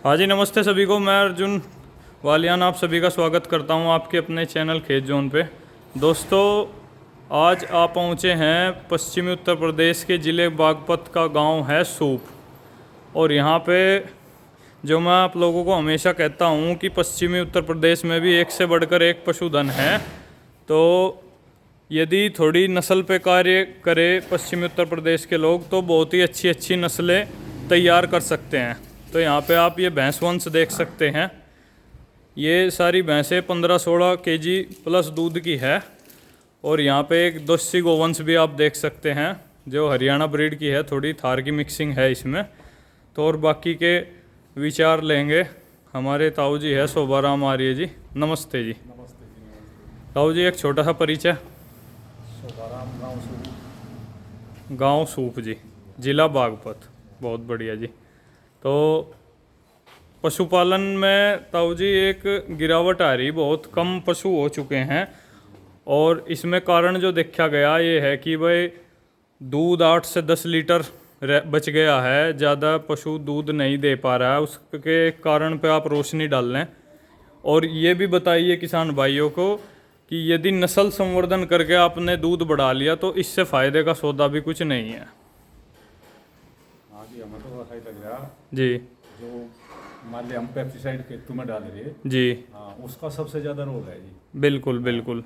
हाँ जी, नमस्ते सभी को। मैं अर्जुन वालियान आप सभी का स्वागत करता हूँ आपके अपने चैनल खेत जोन पे। दोस्तों, आज आप पहुँचे हैं पश्चिमी उत्तर प्रदेश के ज़िले बागपत का गांव है सूप। और यहाँ पे जो मैं आप लोगों को हमेशा कहता हूँ कि पश्चिमी उत्तर प्रदेश में भी एक से बढ़कर एक पशुधन है। तो यदि थोड़ी नस्ल पे कार्य करे पश्चिमी उत्तर प्रदेश के लोग तो बहुत ही अच्छी अच्छी नस्लें तैयार कर सकते हैं। तो यहाँ पे आप ये भैंस वंश देख सकते हैं। ये सारी भैंसें 15-16 केजी प्लस दूध की है। और यहाँ पे एक देसी गोवंश भी आप देख सकते हैं जो हरियाणा ब्रीड की है, थोड़ी थार की मिक्सिंग है इसमें। तो और बाकी के विचार लेंगे हमारे ताऊ जी है शोभाराम आर्य जी। नमस्ते जी। नमस्ते जी। नमस्ते। ताऊ जी, एक छोटा सा परिचय। शोभाराम गांव सूप जी, जिला बागपत। बहुत बढ़िया जी। तो पशुपालन में ताऊ जी एक गिरावट आ रही, बहुत कम पशु हो चुके हैं। और इसमें कारण जो देखा गया ये है कि भाई दूध 8 से 10 लीटर बच गया है, ज़्यादा पशु दूध नहीं दे पा रहा है। उसके कारण पे आप रोशनी डाल लें। और ये भी बताइए किसान भाइयों को कि यदि नस्ल संवर्धन करके आपने दूध बढ़ा लिया तो इससे फ़ायदे का सौदा भी कुछ नहीं है। हाँ जी, हमें तो ऐसा ही लग रहा जी जो मान लिया हम पेस्टिसाइड खेतों में डाल रहे। जी, हाँ, उसका सबसे ज़्यादा रोल है जी। बिल्कुल बिल्कुल।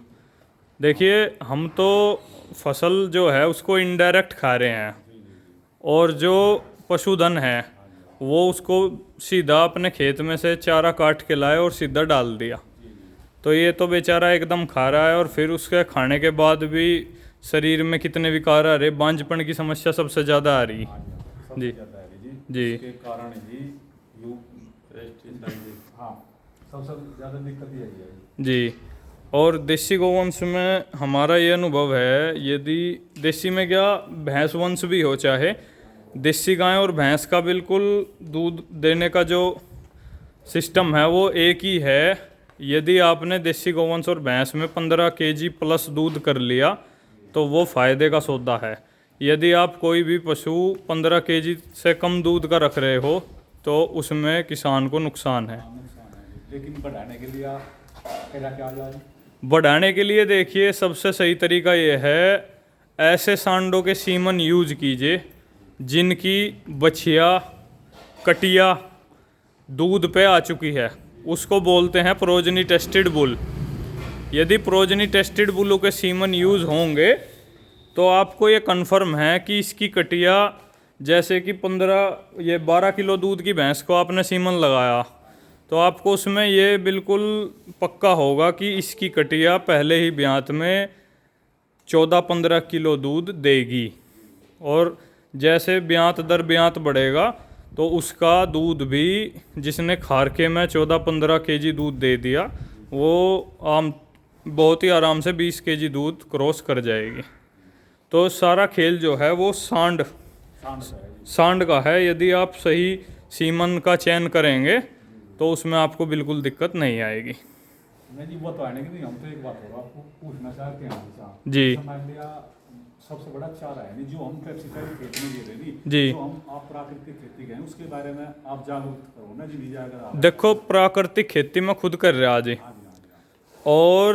देखिए, हम तो फसल जो है उसको इनडायरेक्ट खा रहे हैं, और जो पशुधन है वो उसको सीधा अपने खेत में से चारा काट के लाए और सीधा डाल दिया। तो ये तो बेचारा एकदम खा रहा है, और फिर उसके खाने के बाद भी शरीर में कितने विकार आ रहे। बांझपन की समस्या सबसे ज़्यादा आ रही। सबसे जी ज़्यादा है जी। जी इसके कारण ही यू हाँ, सबसे ज़्यादा दिक्कत ये है जी। और देसी गोवंश में हमारा ये अनुभव है, यदि देसी में क्या भैंस वंश भी हो, चाहे देसी गाय और भैंस का बिल्कुल दूध देने का जो सिस्टम है वो एक ही है। यदि आपने देसी गोवंश और भैंस में 15 केजी प्लस दूध कर लिया तो वो फ़ायदे का सौदा है। यदि आप कोई भी पशु 15 केजी से कम दूध का रख रहे हो तो उसमें किसान को नुकसान है। नुकसान है जी। लेकिन बढ़ाने के लिए आप क्या जाए? बढ़ाने के लिए देखिए, सबसे सही तरीका ये है, ऐसे सांडों के सीमन यूज कीजिए जिनकी बछिया कटिया दूध पे आ चुकी है। उसको बोलते हैं प्रोजनी टेस्टेड बुल। यदि प्रोजनी टेस्टेड बुलों के सीमन यूज़ होंगे तो आपको ये कन्फर्म है कि इसकी कटिया, जैसे कि 12 किलो दूध की भैंस को आपने सीमन लगाया तो आपको उसमें ये बिल्कुल पक्का होगा कि इसकी कटिया पहले ही ब्यात में 14-15 किलो दूध देगी। और जैसे ब्यात दर ब्यात बढ़ेगा तो उसका दूध भी, जिसने खारके में 14-15 केजी दूध दे दिया, वो बहुत ही आराम से 20 केजी दूध क्रॉस कर जाएगी। तो सारा खेल जो है वो सांड का है। यदि आप सही सीमन का चयन करेंगे तो उसमें आपको बिल्कुल दिक्कत नहीं आएगी। नहीं जी, वो तो आने की नहीं। हम तो एक बात होगा आपको पूछना चाहते हैं जी। मान लिया सबसे बड़ा चारा है नहीं जो हम पेस्टिसाइड खेत में दे रहे नहीं जी। जो हम आप प्राकृतिक खेती करें उसके बारे में आप जागरूक करो ना जी। नहीं अगर आप देखो, प्राकृतिक खेती में खुद कर रहा जी। हाँ जी, हाँ जी, और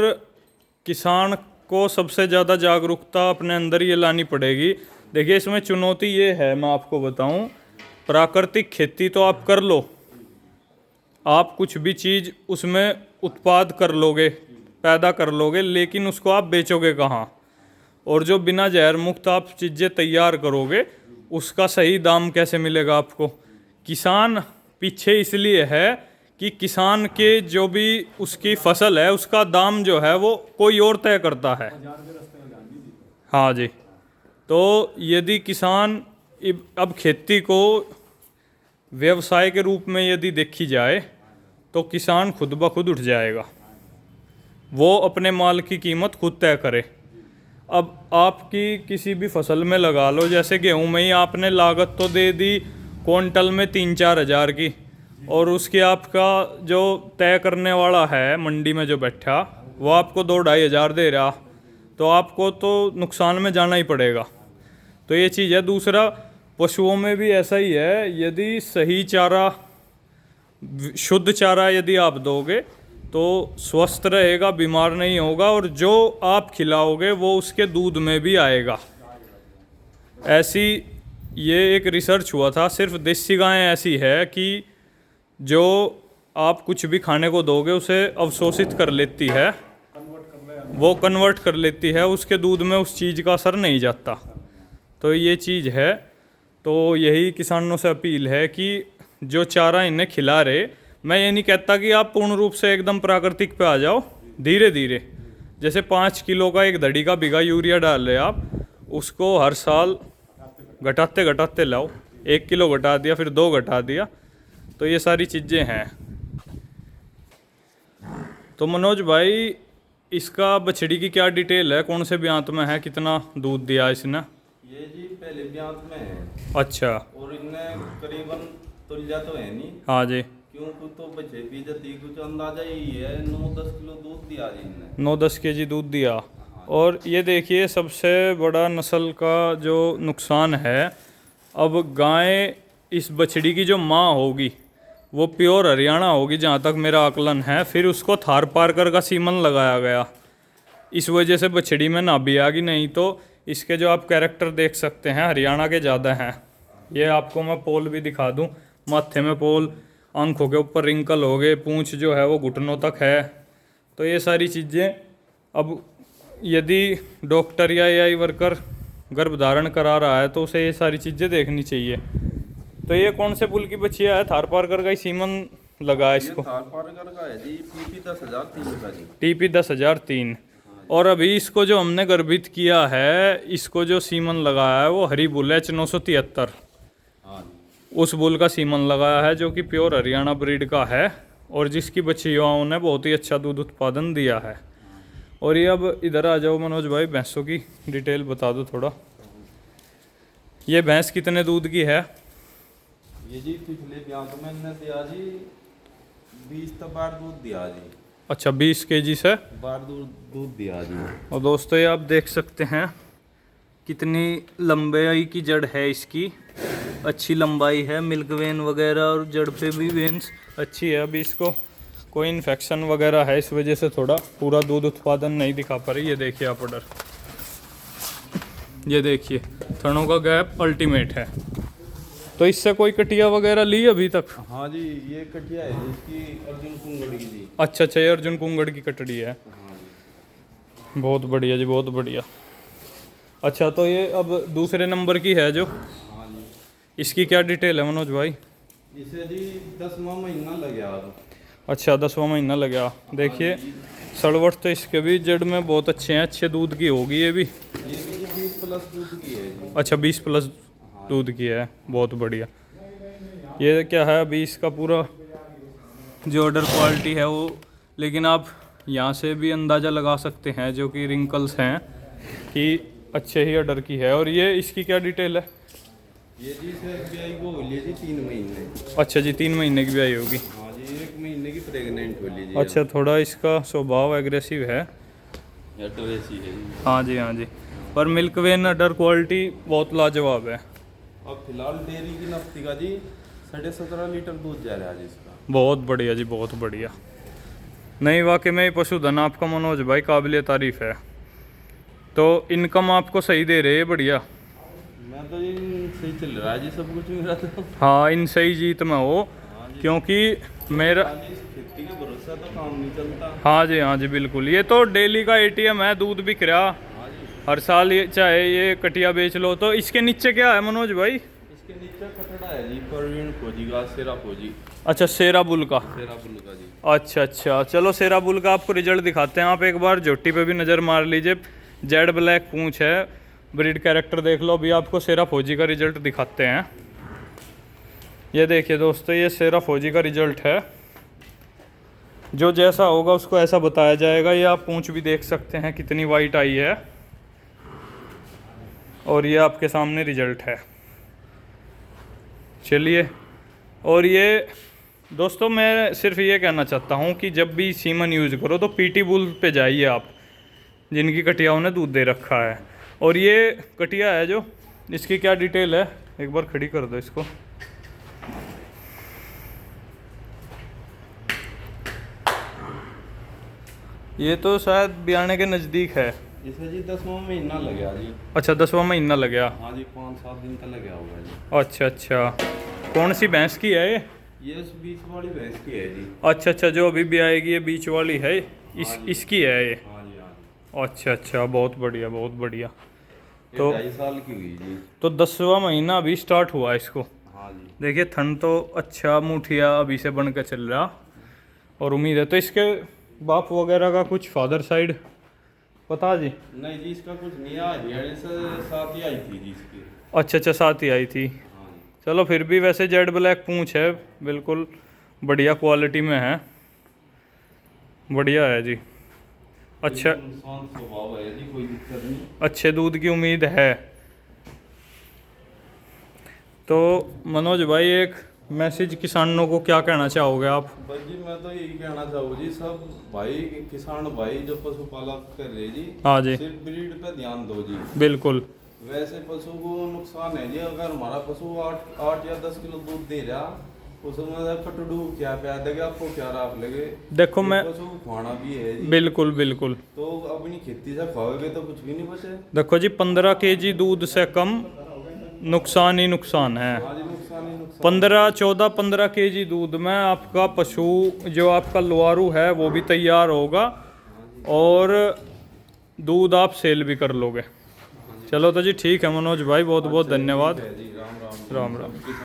किसान को सबसे ज़्यादा जागरूकता अपने अंदर ये लानी पड़ेगी। देखिए, इसमें चुनौती ये है, मैं आपको बताऊं, प्राकृतिक खेती तो आप कर लो, आप कुछ भी चीज़ उसमें उत्पाद कर लोगे, पैदा कर लोगे, लेकिन उसको आप बेचोगे कहाँ? और जो बिना जहर मुक्त आप चीज़ें तैयार करोगे उसका सही दाम कैसे मिलेगा आपको? किसान पीछे इसलिए है कि किसान के जो भी उसकी फसल है उसका दाम जो है वो कोई और तय करता है। हाँ जी। तो यदि किसान अब खेती को व्यवसाय के रूप में यदि देखी जाए तो किसान खुद ब खुद उठ जाएगा, वो अपने माल की कीमत खुद तय करे। अब आपकी किसी भी फसल में लगा लो, जैसे गेहूं में ही आपने लागत तो दे दी क्विंटल में 3-4 हज़ार की, और उसके आपका जो तय करने वाला है मंडी में जो बैठा वो आपको 2-2.5 हज़ार दे रहा, तो आपको तो नुकसान में जाना ही पड़ेगा। तो ये चीज़ है। दूसरा, पशुओं में भी ऐसा ही है। यदि सही चारा शुद्ध चारा यदि आप दोगे तो स्वस्थ रहेगा, बीमार नहीं होगा, और जो आप खिलाओगे वो उसके दूध में भी आएगा। ऐसी ये एक रिसर्च हुआ था, सिर्फ देसी गायें ऐसी है कि जो आप कुछ भी खाने को दोगे उसे अवशोषित कर लेती है, वो कन्वर्ट कर लेती है, उसके दूध में उस चीज़ का असर नहीं जाता। तो ये चीज़ है। तो यही किसानों से अपील है कि जो चारा इन्हें खिला रहे, मैं ये नहीं कहता कि आप पूर्ण रूप से एकदम प्राकृतिक पे आ जाओ, धीरे धीरे, जैसे 5 किलो का एक धड़ी का बिघा यूरिया डाल रहे आप, उसको हर साल घटाते घटाते लाओ। 1 किलो घटा दिया, फिर 2 घटा दिया, तो ये सारी चीज़ें हैं। तो मनोज भाई, इसका बछड़ी की क्या डिटेल है, कौन से ब्यांत में है, कितना दूध दिया इसने? ये जी पहले ब्यांत में है। अच्छा। और इनने करीबन तुल्या तो है नहीं। हाँ जी। क्योंकि तो बचे भी जती कुछ अंदाजा ही है, 9-10 किलो दूध दिया जी इनने। 9-10 केजी दूध दिया। और ये देखिए सबसे बड़ा नस्ल का जो नुकसान है, अब गाय इस बछड़ी की जो माँ होगी वो प्योर हरियाणा होगी जहाँ तक मेरा आकलन है, फिर उसको थार पारकर का सीमन लगाया गया, इस वजह से बछड़ी में नाभि आ गई। नहीं तो इसके जो आप कैरेक्टर देख सकते हैं हरियाणा के ज़्यादा हैं। ये आपको मैं पोल भी दिखा दूँ, माथे में पोल, आंखों के ऊपर रिंकल हो गए, पूंछ जो है वो घुटनों तक है। तो ये सारी चीज़ें, अब यदि डॉक्टर या एआई वर्कर गर्भधारण करा रहा है तो उसे ये सारी चीज़ें देखनी चाहिए। तो ये कौन से पुल की बच्चिया है? थार पारकर का ही सीमन लगा है इसको। थार पारकर का है जी, टीपी 10,003 का जी। टीपी 10,003। और अभी इसको जो हमने गर्भित किया है, इसको जो सीमन लगाया है वो हरी बुल एच 973, हाँ जी, उस बुल का सीमन लगाया है जो कि प्योर हरियाणा ब्रीड का है, और जिसकी बच्चियों ने बहुत ही अच्छा दूध उत्पादन दिया है। और ये अब इधर आ जाओ मनोज भाई, भैंसों की डिटेल बता दो थोड़ा। ये भैंस कितने दूध की है? ये जी पिछले ब्यांत में इनने दिया जी 20 बार दूध दिया जी। अच्छा, 20 केजी से बार दूध दिया जी। और दोस्तों ये आप देख सकते हैं कितनी लंबाई की जड़ है इसकी, अच्छी लंबाई है, मिल्क वेन वगैरह और जड़ पे भी वेन्स अच्छी है। अभी इसको कोई इन्फेक्शन वगैरह है, इस वजह से थोड़ा पूरा दूध उत्पादन नहीं दिखा पा रही। ये देखिए आप ऑर्डर, ये देखिए थनों का गैप अल्टीमेट है। तो इससे कोई कटिया वगैरह ली अभी तक? हाँ जी, ये कटिया है इसकी अर्जुन कुंगड़ की जी। अच्छा अच्छा, ये अर्जुन कुंगड़ की कटड़ी है। हाँ जी, बहुत बढ़िया जी, बहुत बढ़िया। अच्छा, तो ये अब दूसरे नंबर की है जो, हाँ जी, इसकी क्या डिटेल है मनोज भाई? इसे जी 10वां महीना लग गया अब। अच्छा, 10वां महीना लग गया। देखिए सड़वट तो इसके भी जड़ में बहुत अच्छे हैं, अच्छे दूध की होगी ये भी। ये भी 20 प्लस दूध की है जी। अच्छा, 20 प्लस दूध की है, बहुत बढ़िया। ये क्या है अभी इसका पूरा जो ऑर्डर क्वालिटी है वो, लेकिन आप यहाँ से भी अंदाज़ा लगा सकते हैं जो कि रिंकल्स हैं कि अच्छे ही ऑर्डर की है। और ये इसकी क्या डिटेल है? ये जी सर ब्याई को हो लिया जी 3 महीने। अच्छा जी, 3 महीने की ब्याई होगी। हाँ जी, 1 महीने की प्रेग्नेंट हो ली जी। अच्छा, थोड़ा इसका स्वभाव एग्रेसिव है। एड्रेस ही है जी। हाँ जी, हाँ जी, पर मिल्क वेन अडर क्वालिटी बहुत लाजवाब है। अब फिलहाल डेयरी की नफ्ती का जी 17.5 लीटर दूध जा रहा है जी इसका। बहुत बढ़िया जी, बहुत बढ़िया। नहीं, वाकई में पशुधन आपका मनोज भाई काबिल तारीफ है। तो इनकम आपको सही दे रहे हैं? बढ़िया। मैं तो जी सही चल रहा है जी सब कुछ मेरा तो। हाँ, इन सही जीत में हो, क्योंकि मेरा खाली खेती के भरोसा तो काम नहीं चलता। हाँ जी, हाँ जी, बिल्कुल। ये तो डेली का एटीएम है, दूध बिक रहा हाँ जी, हर साल। ये चाहे ये कटिया बेच लो। तो इसके नीचे क्या है मनोज भाई? इसके नीचे कटड़ा है जी, परवीन फौजी का, सेरा फौजी, अच्छा, सेरा बुल का। सेरा बुल का जी। अच्छा अच्छा, चलो सेरा बुल का आपको रिजल्ट दिखाते हैं। आप एक बार झोटी पे भी नज़र मार लीजिए, जेड ब्लैक पूंछ है, ब्रीड कैरेक्टर देख लो। अभी आपको सेरा फौजी का रिजल्ट दिखाते हैं। ये देखिए दोस्तों, ये सेरा फौजी का रिजल्ट है। जो जैसा होगा उसको ऐसा बताया जाएगा। ये आप पूंछ भी देख सकते हैं कितनी वाइट आई है, और ये आपके सामने रिजल्ट है। चलिए, और ये दोस्तों मैं सिर्फ ये कहना चाहता हूँ कि जब भी सीमन यूज़ करो तो पीटी बुल पे जाइए आप, जिनकी कटियाओं ने दूध दे रखा है। और ये कटिया है जो, इसकी क्या डिटेल है? एक बार खड़ी कर दो इसको। ये तो शायद ब्याने के नज़दीक है। इसे जी 10वां महीना लग गया जी। अच्छा 10वां महीना लग गया। हाँ जी 5-7 दिन तक लग गया होगा जी। अच्छा अच्छा, कौन सी भैंस की है ये इस बीच वाली भैंस की है जी। अच्छा अच्छा, जो अभी भी आएगी ये बीच वाली है, हाँ जी। इसकी है ये। हाँ जी हाँ जी। अच्छा अच्छा, बहुत बढ़िया बहुत बढ़िया। ये तो 2.5 साल की हुई जी। तो 10वां महीना अभी स्टार्ट हुआ इसको। हाँ जी। देखिए थन तो अच्छा मुठिया अभी से बन कर चल रहा, और उम्मीद है तो इसके बाप वगैरह का कुछ फादर साइड पता जी? नहीं जी इसका कुछ नहीं है, हरियाणा से साथ ही आई थी जी इसकी। अच्छा अच्छा, साथ ही आई थी। हाँ जी। चलो फिर भी वैसे जेड ब्लैक पूंछ है, बिल्कुल बढ़िया क्वालिटी में है, बढ़िया है जी। अच्छा, बिल्कुल शांत स्वभाव है जी, कोई दिक्कत नहीं। अच्छे दूध की उम्मीद है। तो मनोज भाई एक मैसेज किसानों को क्या कहना चाहोगे आप? भाई जी मैं तो यही कहना चाहूँ जी, सब भाई किसान भाई जो पशुपालक कर रहे जी, हाँ जी सिर्फ ब्रीड पे ध्यान दो जी। बिल्कुल। वैसे पशु को नुकसान है जी, अगर हमारा पशु 8 या 10 किलो दूध दे रहा, उसमें कटड़ू क्या प्यार देगा आपको, क्या राफ लगे। देखो मैं, पशु खाना भी है जी, बिल्कुल बिल्कुल। तो अपनी खेती से खाओगे तो कुछ भी नहीं बचे। देखो जी 15 kg दूध से कम नुकसान ही नुकसान है। हाँ जी नुकसान ही नुकसान। 15 kg दूध में आपका पशु जो आपका लोहारू है वो भी तैयार होगा, और दूध आप सेल भी कर लोगे। चलो तो जी ठीक है मनोज भाई, बहुत बहुत धन्यवाद। है जी, राम राम। राम राम।